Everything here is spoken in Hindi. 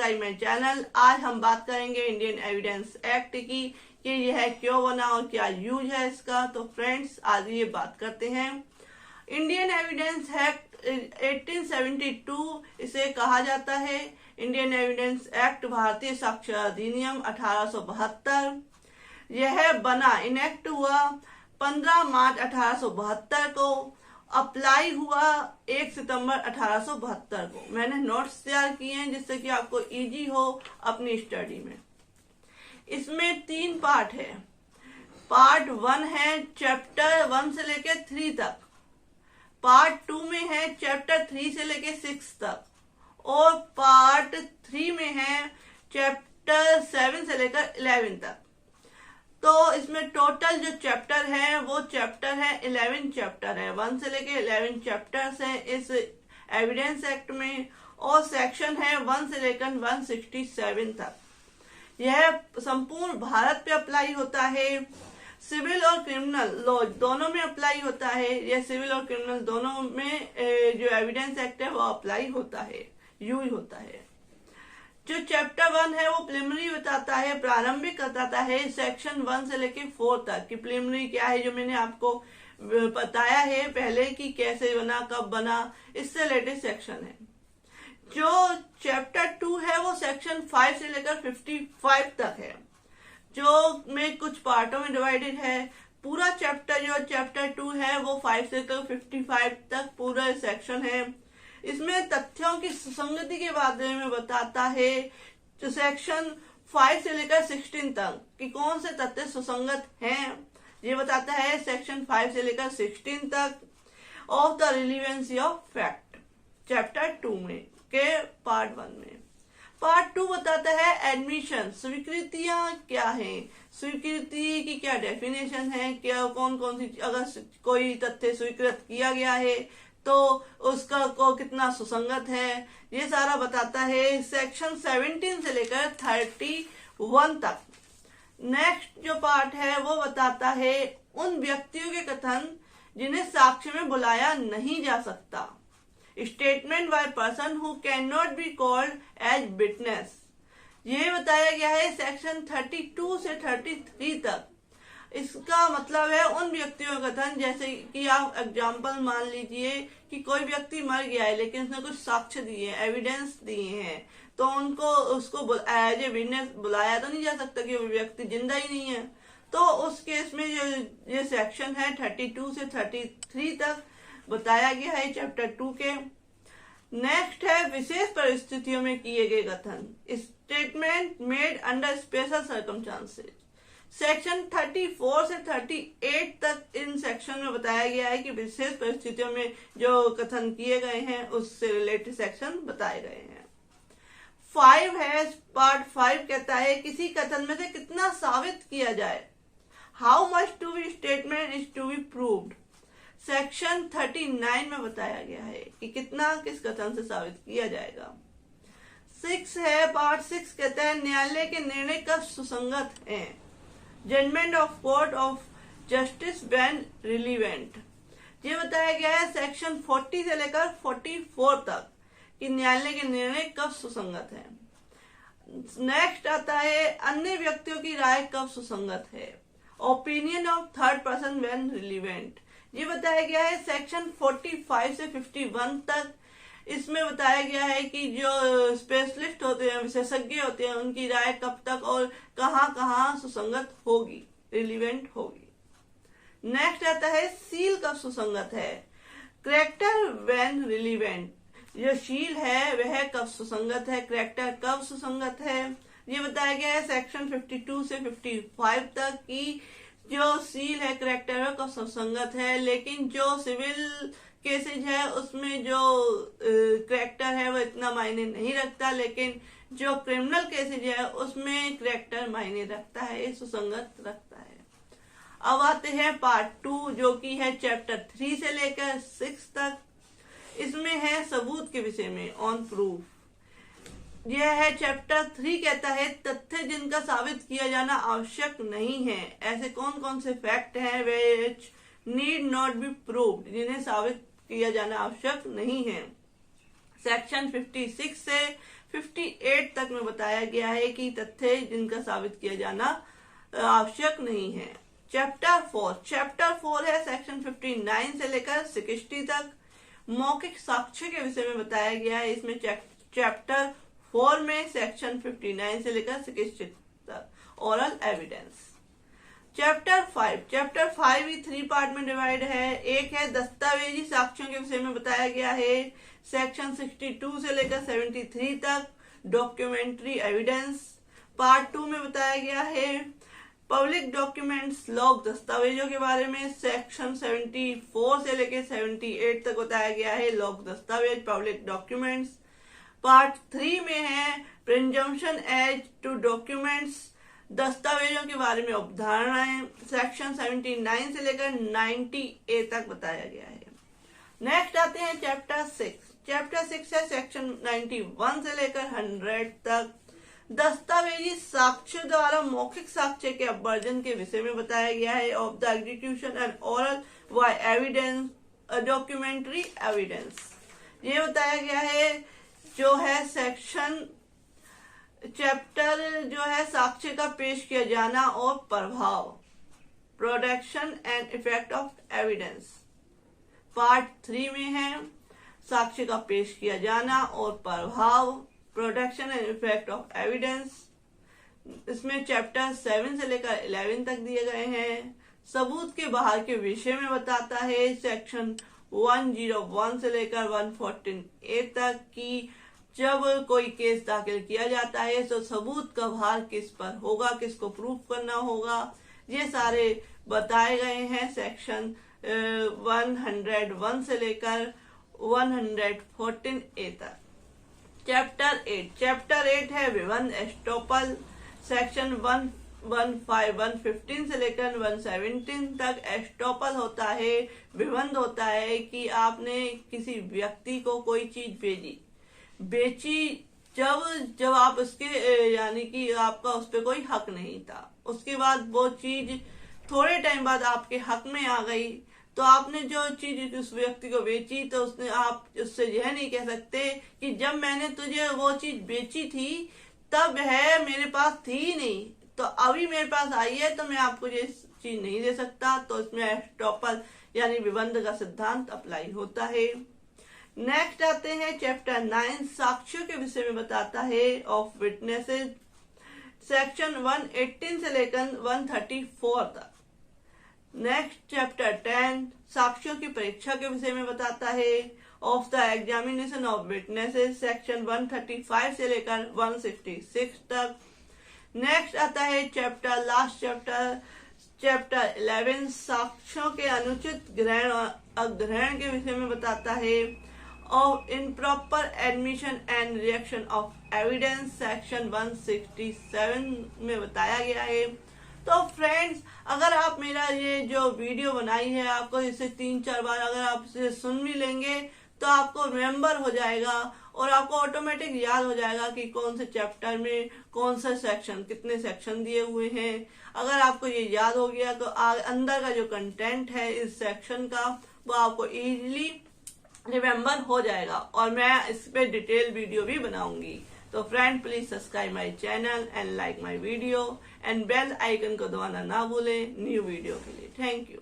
Subscribe my channel. आज हम बात करेंगे इंडियन एविडेंस एक्ट की कि यह क्यों बना और क्या यूज है इसका। तो फ्रेंड्स आज ये बात करते हैं। इंडियन एविडेंस एक्ट 1872 इसे कहा जाता है। इंडियन एविडेंस एक्ट भारतीय साक्ष्य अधिनियम 1872। यह बना इनेक्ट हुआ 15 मार्च 1872 को। अप्लाई हुआ 1 सितंबर 1872 को। मैंने नोट्स तैयार किए हैं जिससे कि आपको इजी हो अपनी स्टडी में। इसमें 3 पार्ट है। पार्ट 1 है चैप्टर 1 से लेके 3 तक। पार्ट 2 में है चैप्टर 3 से लेके 6 तक और पार्ट 3 में है चैप्टर 7 से लेकर 11 तक। तो इसमें टोटल जो चैप्टर है वो चैप्टर है 11 चैप्टर है। 1 से लेके 11 चैप्टर्स है इस एविडेंस एक्ट में और सेक्शन है 1 से लेकर 167 तक। यह संपूर्ण भारत पे अप्लाई होता है। सिविल और क्रिमिनल लॉ दोनों में अप्लाई होता है। यह सिविल और क्रिमिनल दोनों में जो एविडेंस एक्ट है वो अप्लाई होता है, यूज होता है। जो चैप्टर 1 है वो प्रिलिमिनरी बताता है, प्रारंभिक बताता है सेक्शन 1 से लेके 4 तक कि प्रिलिमिनरी क्या है, जो मैंने आपको बताया है पहले कि कैसे बना, कब बना, इससे रिलेटेड सेक्शन है। जो चैप्टर 2 है वो सेक्शन 5 से लेकर 55 तक है, जो में कुछ पार्टों में डिवाइडेड है। पूरा चैप्टर जो चैप्टर 2 है वो 5 से लेकर 55 तक पूरा सेक्शन है। इसमें तथ्यों की सुसंगति के बारे में बताता है। जो सेक्शन 5 से लेकर 16 तक कि कौन से तथ्य सुसंगत हैं, ये बताता है सेक्शन 5 से लेकर 16 तक। Of the relevancy of fact chapter 2 में के पार्ट 1 में। पार्ट 2 बताता है एडमिशन, स्वीकृतियां क्या हैं, स्वीकृति की क्या डेफिनेशन है, क्या कौन कौन सी, अगर कोई तथ्य स्वीकृत किया गया है तो उसका को कितना सुसंगत है, ये सारा बताता है सेक्शन 17 से लेकर 31 तक। नेक्स्ट जो पार्ट है वो बताता है उन व्यक्तियों के कथन जिन्हें साक्ष्य में बुलाया नहीं जा सकता। Statement by person who can not be called as witness, ये बताया गया है सेक्शन 32 से 33 तक। इसका मतलब है उन व्यक्तियों का कथन, जैसे कि आप एग्जाम्पल मान लीजिए कि कोई व्यक्ति मर गया है लेकिन उसने कुछ साक्ष्य दिए, एविडेंस दिए हैं, तो उनको उसको एज ए विटनेस बुलाया तो नहीं जा सकता कि वो व्यक्ति जिंदा ही नहीं है। तो उस केस में जो ये सेक्शन है 32 से 33 तक बताया गया है चैप्टर 2 के। नेक्स्ट है विशेष परिस्थितियों में किए गए कथन, statement made under special circumstances. Section 34 से 38 तक इन सेक्शन में बताया गया है कि विशेष परिस्थितियों में जो कथन किए गए हैं उससे रिलेटेड सेक्शन बताए गए हैं। 5 है पार्ट 5 कहता है किसी कथन में से कितना साबित किया जाए, how much to be statement is to be proved. Section 39 में बताया गया है कि कितना किस कथन से साबित किया जाएगा। 6 है पार्ट 6 कहता है न्यायालय के निर्णय कब सुसंगत है, judgment of court of justice when relevant. ये बताया गया है सेक्शन 40 से लेकर 44 तक कि न्यायालय के निर्णय कब सुसंगत है। नेक्स्ट आता है अन्य व्यक्तियों की राय कब सुसंगत है, opinion of third person when relevant. ये बताया गया है सेक्शन 45 से 51 तक। इसमें बताया गया है कि जो स्पेशलिस्ट होते हैं, विशेषज्ञ होते हैं, उनकी राय कब तक और कहां कहां सुसंगत होगी, रिलीवेंट होगी। नेक्स्ट आता है सील कब सुसंगत है, करेक्टर व्हेन रिलीवेंट। जो सील है वह कब सुसंगत है, करेक्टर कब सुसंगत है, ये बताया गया है सेक्शन 52 से 55 तक कि जो सील है, करेक्टर है कब सुसंगत है। लेकिन जो सिविल केसेज है उसमें जो करेक्टर है वो इतना मायने नहीं रखता, लेकिन जो क्रिमिनल केसेज है उसमें करेक्टर मायने रखता है, सुसंगत रखता है। अब आते हैं पार्ट 2 जो कि है चैप्टर 3 से लेकर 6 तक। इसमें है सबूत के विषय में, ऑन प्रूफ। यह है चैप्टर 3 कहता है तथ्य जिनका साबित किया जाना आवश्यक नहीं है। ऐसे कौन कौन से फैक्ट हैं which need not be proved, जिन्हें साबित किया जाना आवश्यक नहीं है। सेक्शन 56 से 58 तक में बताया गया है कि तथ्य जिनका साबित किया जाना आवश्यक नहीं है। चैप्टर 4 है सेक्शन 59 से लेकर 60 तक। मौखिक साक्ष्य के विषय में बताया गया है। इसमें चैप्टर 4 में सेक्शन 59 से लेकर 60 तक ओरल एविडेंस। चैप्टर 5 भी 3 पार्ट में डिवाइड है। एक है दस्तावेजी साक्ष्यों के विषय में बताया गया है, सेक्शन 62 से लेकर 73 तक। डॉक्यूमेंट्री एविडेंस पार्ट 2 में बताया गया है पब्लिक डॉक्यूमेंट्स लॉग दस्तावेजों के बारे में, सेक्शन 74 से लेकर 78 तक बताया गया है लॉग दस्तावेज पब्लिक डॉक्यूमेंट्स। पार्ट 3 में है प्रिजम्पशन एज टू डॉक्यूमेंट्स दस्तावेजों के बारे में अवधारणाएं, सेक्शन 79 से लेकर 90A तक बताया गया है। नेक्स्ट आते हैं चैप्टर 6 है सेक्शन 91 से लेकर 100 तक। दस्तावेजी साक्ष्य द्वारा मौखिक साक्ष्य के अपवर्जन के विषय में बताया गया है। Of the execution and oral by evidence documentary evidence ये बताया गया है। जो है सेक्शन चैप्टर जो है साक्ष्य का पेश किया जाना और प्रभाव, production and effect of evidence. Part 3 में है साक्ष्य का पेश किया जाना और प्रभाव, production and effect of evidence. इसमें चैप्टर 7 से लेकर 11 तक दिए गए हैं। सबूत के बाहर के विषय में बताता है सेक्शन 101 से लेकर 114A तक की जब कोई केस दाखिल किया जाता है तो सबूत का भार किस पर होगा, किसको प्रूफ करना होगा, ये सारे बताए गए हैं सेक्शन 101 से लेकर 114A तक। चैप्टर 8 है विबंध एस्टोपल, सेक्शन 115 से लेकर 117 तक। एस्टोपल होता है, विबंध होता है कि आपने किसी व्यक्ति को कोई चीज बेची जब आप उसके यानी कि आपका उस पर कोई हक नहीं था, उसके बाद वो चीज थोड़े टाइम बाद आपके हक में आ गई, तो आपने जो चीज उस व्यक्ति को बेची तो आप उससे यह नहीं कह सकते कि जब मैंने तुझे वो चीज बेची थी तब है मेरे पास थी नहीं, तो अभी मेरे पास आई है तो मैं आपको ये चीज नहीं दे सकता। तो इसमें एस्टोपल यानी विबंध का सिद्धांत अप्लाई होता है। नेक्स्ट आते हैं चैप्टर 9 साक्ष्यों के विषय में बताता है ऑफ विटनेसेस, सेक्शन 118 से लेकर 134 तक। नेक्स्ट चैप्टर 10 साक्ष्यों की परीक्षा के विषय में बताता है of the examination of witnesses, section 135 से लेकर 166 तक। नेक्स्ट आता है चैप्टर 11 साक्ष्यों के अनुचित ग्रहण और अग्रहण के विषय में बताता है of improper admission and reaction of evidence, section 167 में बताया गया है। तो फ्रेंड्स, अगर आप मेरा ये जो वीडियो बनाई है आपको इसे 3-4 बार अगर आप इसे सुन भी लेंगे तो आपको रिमेम्बर हो जाएगा और आपको ऑटोमेटिक याद हो जाएगा कि कौन से चैप्टर में कौन सा सेक्शन, कितने सेक्शन दिए हुए हैं। अगर आपको ये याद हो गया तो अंदर का जो कंटेंट है इस सेक्शन का वो आपको इजीली रिमेम्बर हो जाएगा और मैं इस पे डिटेल वीडियो भी बनाऊंगी। तो friend please subscribe my channel and like my video and bell icon को दबाना ना भूलें न्यू वीडियो के लिए। Thank you.